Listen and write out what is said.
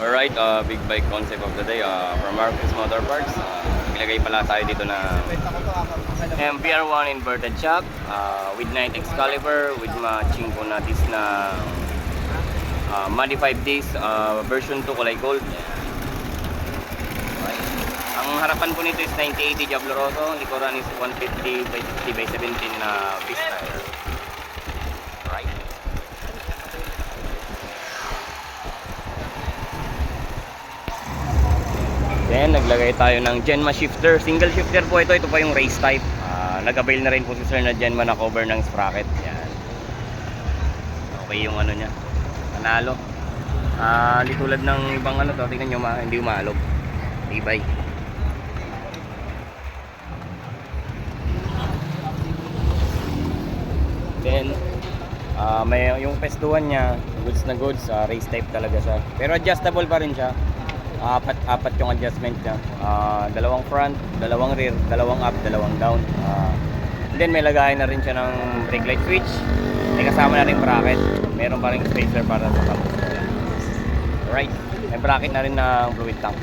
Alright, big bike concept of the day from Marcus Motor Parts. Ilagay pala tayo dito na MPR1 inverted shock with 9 Excalibur with matching po na disc na modified disc version 2 kulay gold. Okay. Ang harapan po nito is 9080 Diablo Rosso, likuran is 150 by 60 by 17 na pisc tire. Right. Then naglagay tayo ng Genma shifter, single shifter po ito pa yung race type. Nag-avail na rin po si sir na Genma na cover ng sprocket. Yan. Okay yung ano niya, panalo. Di tulad ng ibang ano to, tingnan nyo hindi umalog. Tibay. Then may yung pestuhan niya, goods na goods, race type talaga siya. Pero adjustable pa rin siya. Apat yung adjustment niya. Dalawang front, dalawang rear, dalawang up, dalawang down. And then may lagayan na rin siya ng brake light switch. May kasama na rin bracket. Meron pa rin spacer para sa top. Alright. May bracket na rin ng fluid tank.